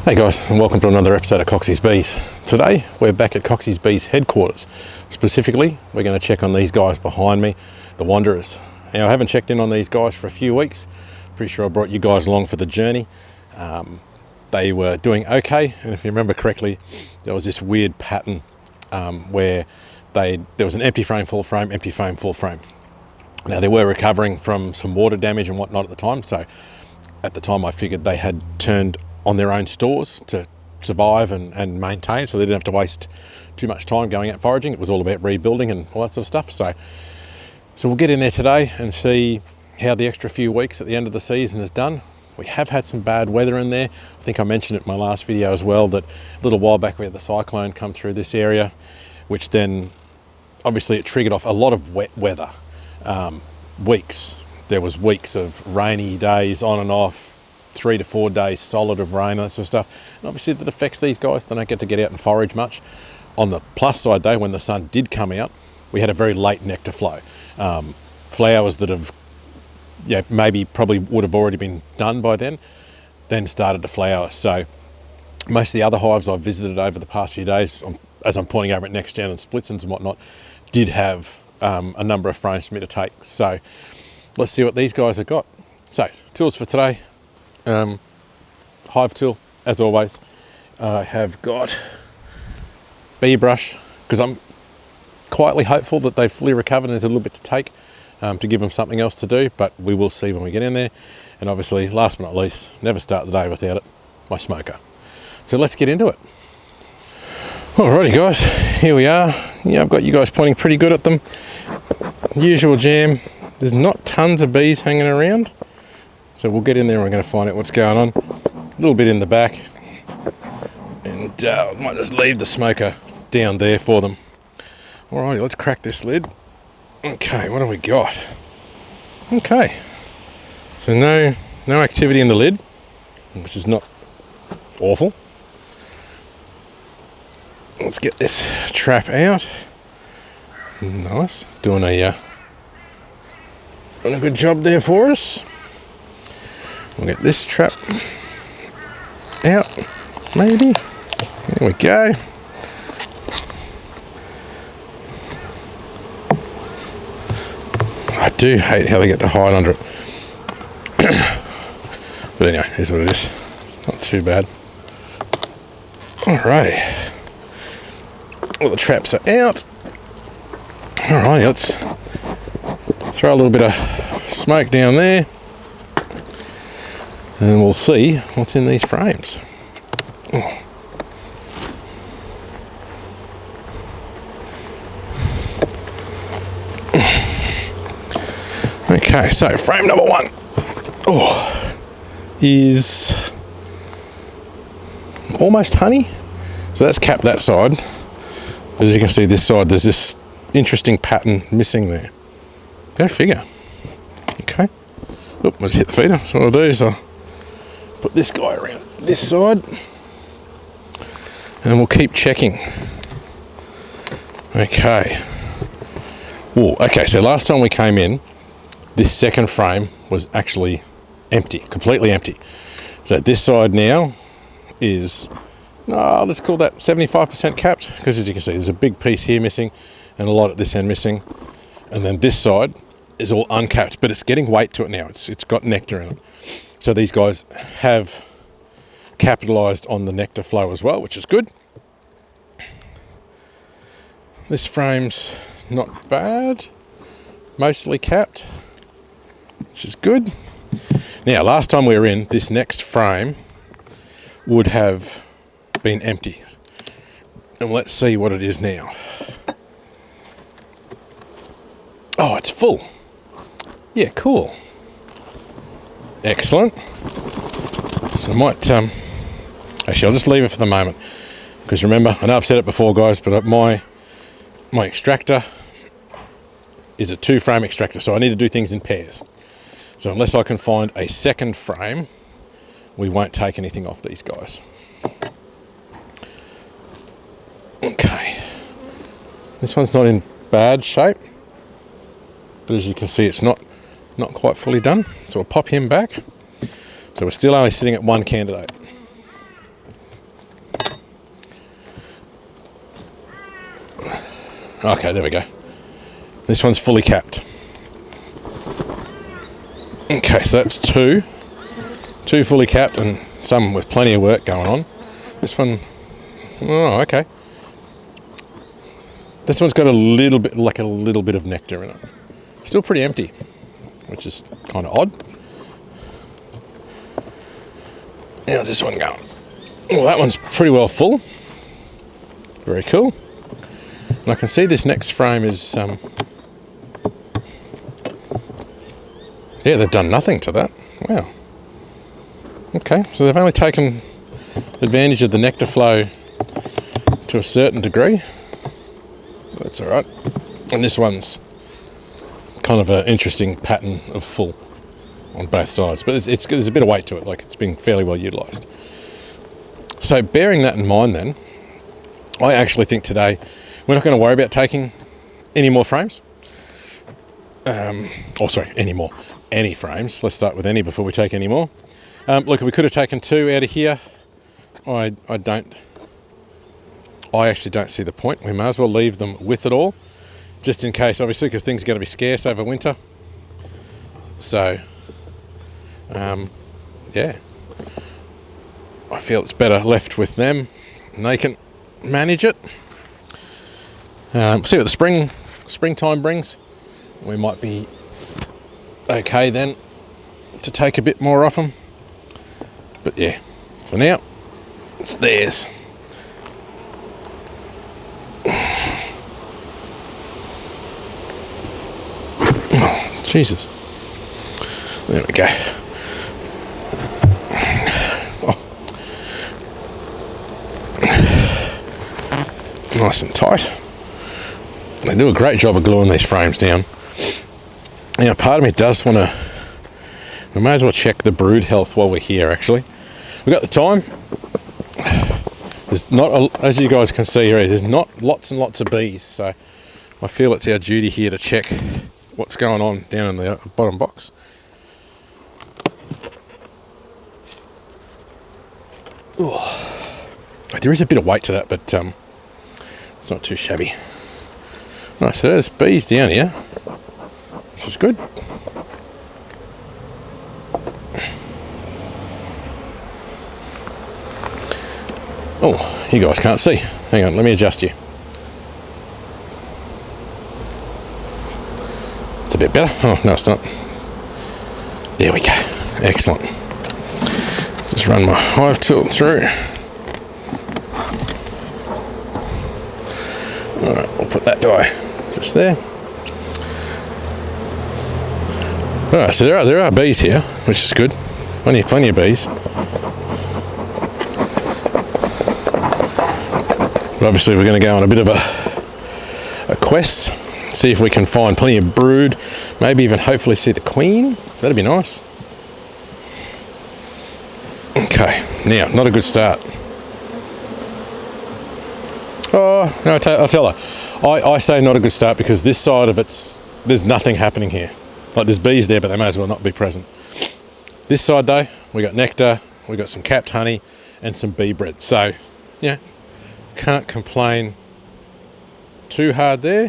Hey guys, and welcome to another episode of Coxy's Bees. Today we're back at Coxy's Bees headquarters. Specifically, we're going to check on these guys behind me, the Wanderers. Now, I haven't checked in on these guys for a few weeks. Pretty sure I brought you guys along for the journey. They were doing okay, and if you remember correctly, there was this weird pattern where there was an empty frame, full frame, empty frame, full frame. Now, they were recovering from some water damage and whatnot at the time, so at the time I figured they had turned on their own stores to survive and maintain, so they didn't have to waste too much time going out foraging. It was all about rebuilding and all that sort of stuff. So we'll get in there today and see how the extra few weeks at the end of the season is done. We have had some bad weather in there. I think I mentioned it in my last video as well, that a little while back we had the cyclone come through this area, which then obviously it triggered off a lot of wet weather. Weeks. There was weeks of rainy days on and off, 3 to 4 days solid of rain, that sort of stuff. And obviously that affects these guys. They don't get to get out and forage much. On the plus side though, when the sun did come out, we had a very late nectar flow. Flowers that have, probably would have already been done by then started to flower. So most of the other hives I've visited over the past few days, as I'm pointing over at Next Gen and Splitsons and whatnot, did have a number of frames for me to take. So let's see what these guys have got. So tools for today. Hive tool, as always. I have got bee brush, because I'm quietly hopeful that they've fully recovered and there's a little bit to take to give them something else to do, but we will see when we get in there. And obviously, last but not least, never start the day without it, my smoker. So let's get into it. Alrighty guys, here we are. Yeah, I've got you guys pointing pretty good at them. Usual jam. There's not tons of bees hanging around. So we'll get in there and we're going to find out what's going on. A little bit in the back. And I might just leave the smoker down there for them. Alrighty, let's crack this lid. Okay, what do we got? Okay. So no activity in the lid, which is not awful. Let's get this trap out. Nice. Doing a good job there for us. We'll get this trap out, maybe. There we go. I do hate how they get to hide under it. But anyway, here's what it is. Not too bad. Alrighty. All the traps are out. Alrighty, let's throw a little bit of smoke down there. And we'll see what's in these frames. Oh. Okay, so frame number 1 is almost honey. So that's capped that side. As you can see, this side, there's this interesting pattern missing there. Go figure. Okay. Oop, I just hit the feeder. So what I'll do is I'll put this guy around this side and we'll keep checking. Okay. Ooh, okay, so last time we came in, this second frame was actually empty, completely empty. So this side now is, let's call that 75% capped, because as you can see, there's a big piece here missing and a lot at this end missing. And then this side is all uncapped, but it's getting weight to it now. It's got nectar in it. So these guys have capitalized on the nectar flow as well, which is good. This frame's not bad, mostly capped, which is good. Now, last time we were in, this next frame would have been empty. And let's see what it is now. Oh, it's full. Yeah, cool. Excellent. So I might, actually I'll just leave it for the moment, because remember, I know I've said it before guys, but my extractor is a 2-frame extractor, so I need to do things in pairs. So unless I can find a second frame, we won't take anything off these guys. Okay. This one's not in bad shape, but as you can see, it's not quite fully done. So we'll pop him back. So we're still only sitting at one candidate. Okay, there we go. This one's fully capped. Okay, so that's two fully capped and some with plenty of work going on. This one, oh, okay. This one's got a little bit of nectar in it. Still pretty empty, which is kind of odd. How's this one going? Well, that one's pretty well full. Very cool. And I can see this next frame is, yeah, they've done nothing to that. Wow. Okay, so they've only taken advantage of the nectar flow to a certain degree. That's all right. And this one's kind of an interesting pattern of full on both sides, but there's a bit of weight to it, like it's been fairly well utilised. So bearing that in mind then, I actually think today we're not going to worry about taking any more frames. Any frames. Let's start with any before we take any more. Look, we could have taken two out of here. I actually don't see the point. We may as well leave them with it all, just in case, obviously, because things are going to be scarce over winter. So, yeah, I feel it's better left with them, and they can manage it. See what the springtime brings. We might be okay then to take a bit more off them. But yeah, for now, it's theirs. Oh, Jesus. There we go. Oh. Nice and tight. They do a great job of gluing these frames down. You know, part of me does want to, we may as well check the brood health while we're here, actually. We've got the time. There's not, as you guys can see here, there's not lots and lots of bees, so I feel it's our duty here to check what's going on down in the bottom box. Ooh. There is a bit of weight to that, but it's not too shabby. Right, so there's bees down here, which is good. Oh, you guys can't see. Hang on, let me adjust you. It's a bit better. Oh, no, it's not. There we go. Excellent. Just run my hive tool through. Alright, we'll put that guy just there. Alright, so there are bees here, which is good. Plenty of bees. But obviously we're going to go on a bit of a quest, see if we can find plenty of brood, maybe even hopefully see the queen. That'd be nice. Okay, now, not a good start. Oh, no, I'll tell her. I say not a good start because this side of there's nothing happening here. Like there's bees there, but they may as well not be present. This side though, we got nectar, we got some capped honey and some bee bread. So, yeah, can't complain too hard there.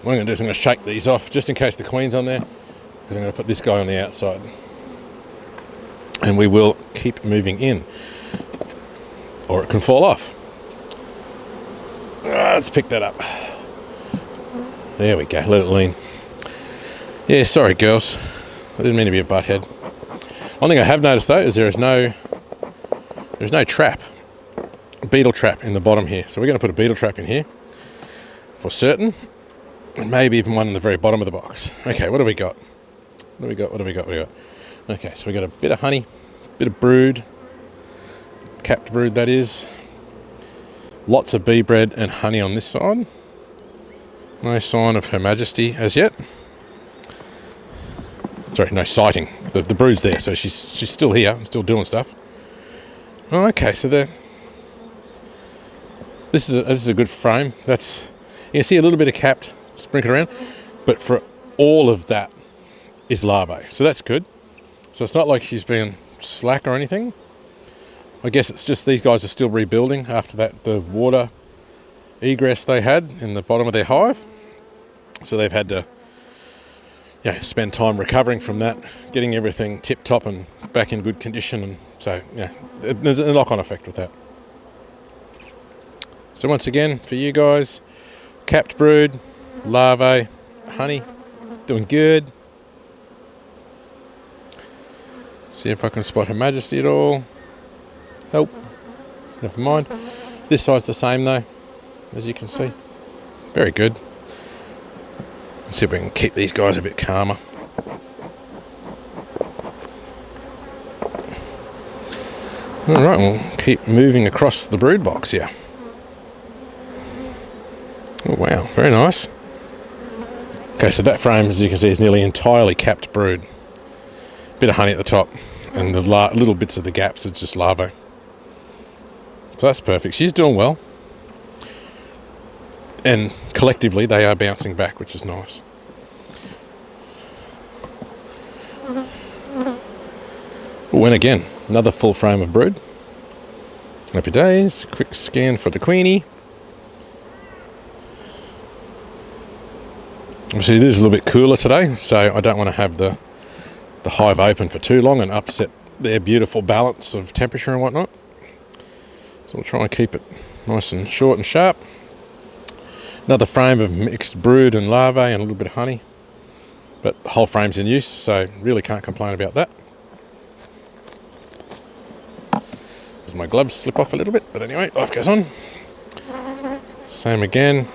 What I'm going to do is I'm going to shake these off just in case the queen's on there, because I'm going to put this guy on the outside. And we will keep moving in. Or it can fall off. Let's pick that up. There we go, let it lean. Yeah, sorry girls. I didn't mean to be a butthead. One thing I have noticed though is there's no trap. Beetle trap in the bottom here. So we're going to put a beetle trap in here for certain, and maybe even one in the very bottom of the box. Okay, what do we got? What do we got? Okay, so we got a bit of honey, bit of brood, capped brood that is. Lots of bee bread and honey on this side. No sign of Her Majesty as yet. Sorry, no sighting. The brood's there, so she's still here and still doing stuff. Oh, okay, so this is a good frame. You can see a little bit of capped sprinkled around, but for all of that is larvae, so that's good. So it's not like she's being slack or anything. I guess it's just these guys are still rebuilding after the water egress they had in the bottom of their hive. So they've had to spend time recovering from that, getting everything tip-top and back in good condition. And so, there's a knock-on effect with that. So once again, for you guys, capped brood, larvae, honey, doing good. See if I can spot her majesty at all. Nope, never mind. This side's the same though, as you can see. Very good. Let's see if we can keep these guys a bit calmer. Alright, we'll keep moving across the brood box here. Oh wow, very nice. Okay, so that frame, as you can see, is nearly entirely capped brood. Bit of honey at the top, and the little bits of the gaps are just larvae. So that's perfect. She's doing well. And collectively, they are bouncing back, which is nice. Oh, and again, another full frame of brood. Happy days. Quick scan for the queenie. Obviously, it is a little bit cooler today, so I don't want to have the hive open for too long and upset their beautiful balance of temperature and whatnot. So we'll try and keep it nice and short and sharp. Another frame of mixed brood and larvae and a little bit of honey. But the whole frame's in use, so really can't complain about that. As my gloves slip off a little bit, but anyway, life goes on. Same again.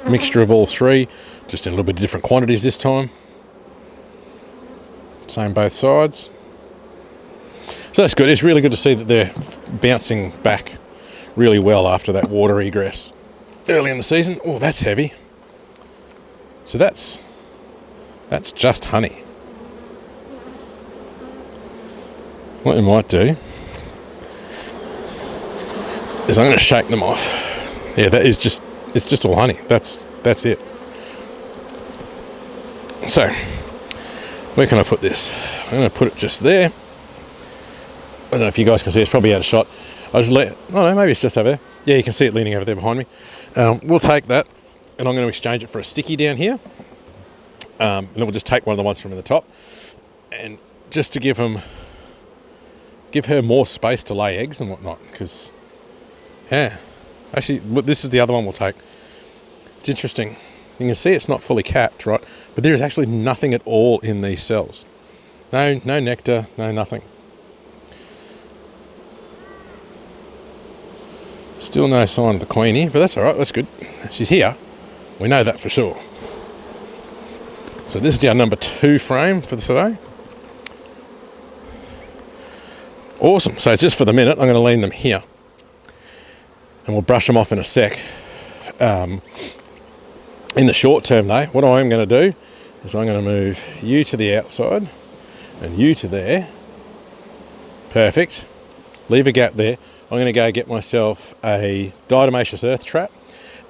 Mixture of all three, just in a little bit of different quantities this time. Same both sides. So that's good. It's really good to see that they're bouncing back really well after that water egress early in the season. Oh, that's heavy. So that's just honey. What we might do is I'm going to shake them off. Yeah, that is just, it's just all honey. That's it. So, where can I put this? I'm going to put it just there. I don't know if you guys can see, it's probably out of shot. Maybe it's just over there. Yeah, you can see it leaning over there behind me. We'll take that, and I'm going to exchange it for a sticky down here. And then we'll just take one of the ones from the top, and just to give her more space to lay eggs and whatnot, because, yeah. Actually, this is the other one we'll take. It's interesting. You can see it's not fully capped, right? But there is actually nothing at all in these cells. No nectar, no nothing. Still no sign of the queenie, but that's all right. That's good. She's here. We know that for sure. So this is our number 2 frame for today. Awesome. So just for the minute, I'm going to lean them here. And we'll brush them off in a sec. In the short term though, what I am going to do is I'm going to move you to the outside and you to there. Perfect. Leave a gap there. I'm going to go get myself a diatomaceous earth trap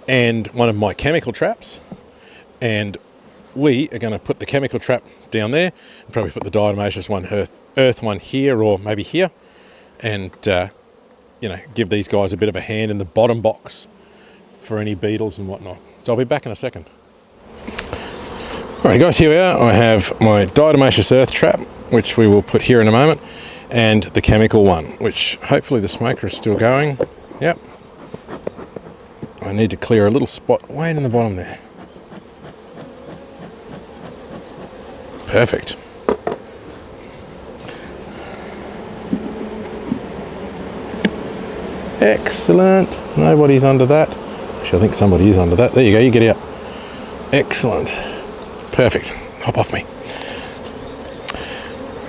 and one of my chemical traps. And we are going to put the chemical trap down there and probably put the diatomaceous one, earth one here or maybe here. And, give these guys a bit of a hand in the bottom box for any beetles and whatnot. So I'll be back in a second. Alright guys, here we are. I have my diatomaceous earth trap, which we will put here in a moment, and the chemical one, which hopefully the smoker is still going. Yep. I need to clear a little spot way in the bottom there. Perfect. Excellent. Nobody's under that. Actually, I think somebody is under that. There you go, you get out. Excellent. Perfect. Hop off me.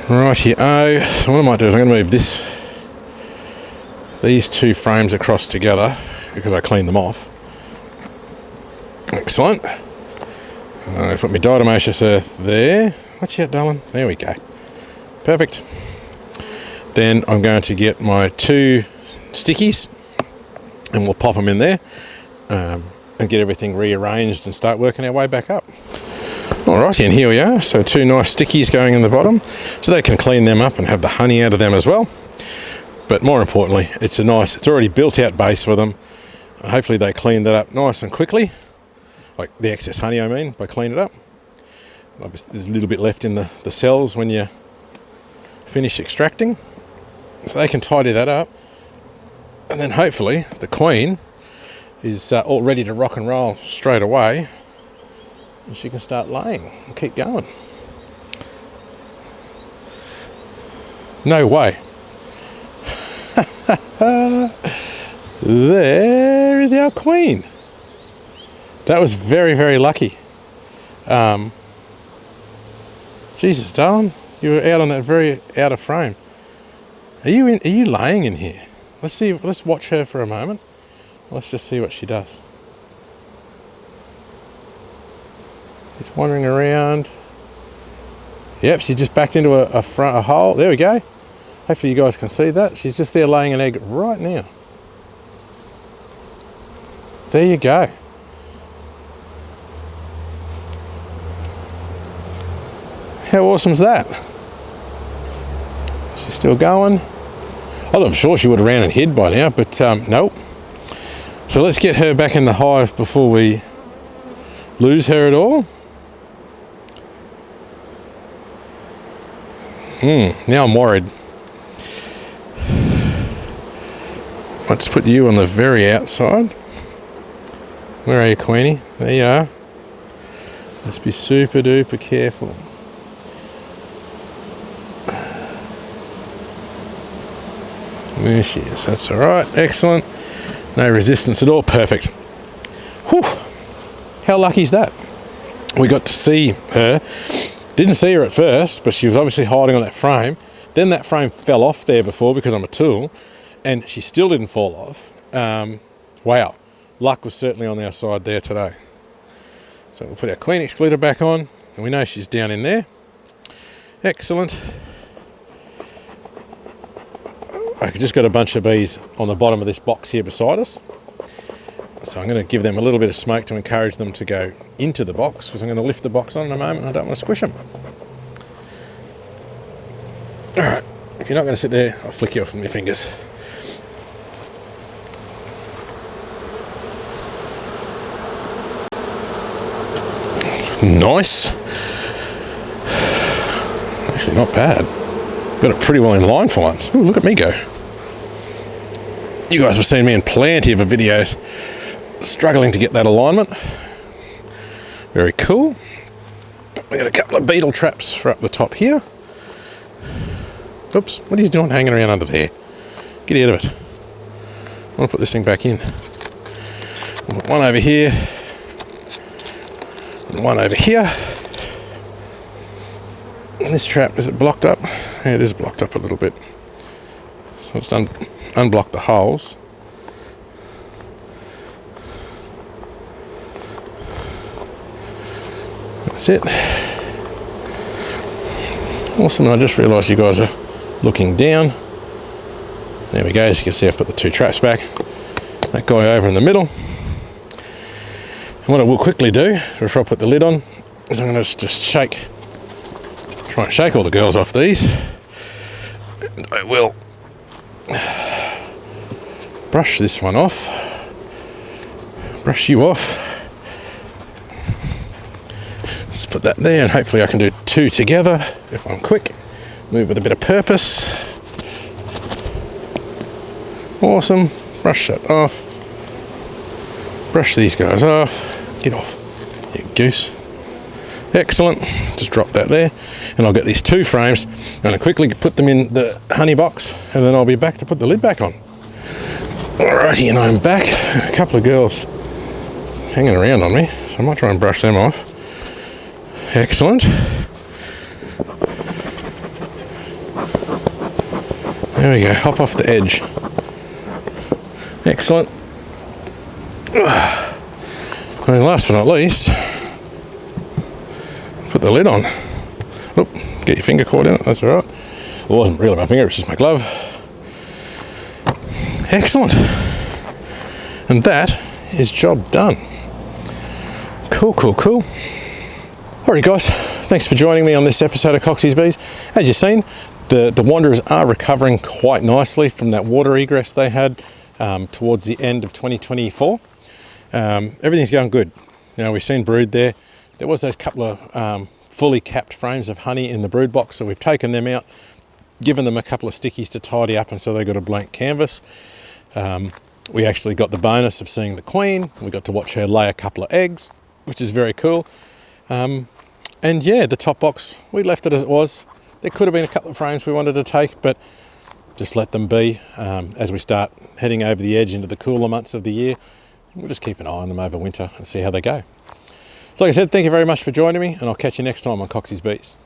Right here. So what I might do is I'm going to move these 2 frames across together because I cleaned them off. Excellent. Put my diatomaceous earth there. Watch out, darling. There we go. Perfect. Then I'm going to get my 2 stickies and we'll pop them in there and get everything rearranged and start working our way back up. Alrighty, and here we are. So 2 nice stickies going in the bottom, so they can clean them up and have the honey out of them as well. But more importantly, it's already built out base for them. And hopefully they clean that up nice and quickly, like the excess honey I mean, by cleaning it up. Obviously there's a little bit left in the cells when you finish extracting, so they can tidy that up, and then hopefully the queen is all ready to rock and roll straight away, and she can start laying and keep going. No way. There is our queen. That was very, very lucky. Jesus, darling, you were out on that very out of frame. Are you laying in here? Let's see. Let's watch her for a moment. Let's just see what she does. She's wandering around. Yep, she just backed into a hole. There we go. Hopefully you guys can see that. She's just there laying an egg right now. There you go. How awesome is that? She's still going. I'm sure she would have ran and hid by now, but nope. So let's get her back in the hive before we lose her at all. Now I'm worried. Let's put you on the very outside. Where are you, Queenie? There you are. Let's be super duper careful. There she is. That's all right. Excellent. No resistance at all. Perfect. Whew. How lucky is that? We got to see her. Didn't see her at first, but she was obviously hiding on that frame. Then that frame fell off there before because I'm a tool, and she still didn't fall off. Wow. Luck was certainly on our side there today. So we'll put our queen excluder back on, and we know she's down in there. Excellent. I've just got a bunch of bees on the bottom of this box here beside us. So I'm going to give them a little bit of smoke to encourage them to go into the box, because I'm going to lift the box on in a moment. I don't want to squish them. All right, if you're not going to sit there, I'll flick you off with my fingers. Nice. Actually, not bad. Got it pretty well in line for once. Ooh, look at me go. You guys have seen me in plenty of videos struggling to get that alignment. Very cool. We got a couple of beetle traps for up the top here. Oops, what are you doing hanging around under there? Get out of it. I want to put this thing back in. One over here. And one over here. And this trap, is it blocked up? Yeah, it is blocked up a little bit. So it's unblocked the holes. That's it. Awesome, and I just realised you guys are looking down. There we go, as you can see I've put the two traps back. That guy over in the middle. And what I will quickly do, before I put the lid on, is I'm going to just try and shake all the girls off these. And I will brush this one off. Brush you off. Just put that there, and hopefully I can do two together if I'm quick. Move with a bit of purpose. Awesome. Brush that off. Brush these guys off. Get off, you goose. Excellent. Just drop that there, and I'll get these two frames. I'm going to quickly put them in the honey box, and then I'll be back to put the lid back on. Alrighty, and I'm back. A couple of girls hanging around on me, so I might try and brush them off. Excellent. There we go. Hop off the edge. Excellent. And then last but not least, put the lid on. Oop, get your finger caught in it, that's alright. It wasn't really my finger, it's just my glove. Excellent. And that is job done. Cool, cool, cool. Alright guys, thanks for joining me on this episode of Coxy's Bees. As you've seen, the wanderers are recovering quite nicely from that water egress they had towards the end of 2024. Everything's going good. You know, we've seen brood there. There was those couple of fully capped frames of honey in the brood box, so we've taken them out, given them a couple of stickies to tidy up, and so they got a blank canvas. We actually got the bonus of seeing the queen. We got to watch her lay a couple of eggs, which is very cool. And yeah, the top box, we left it as it was. There could have been a couple of frames we wanted to take, but just let them be. As we start heading over the edge into the cooler months of the year, we'll just keep an eye on them over winter and see how they go. So like I said, thank you very much for joining me, and I'll catch you next time on Coxy's Bees.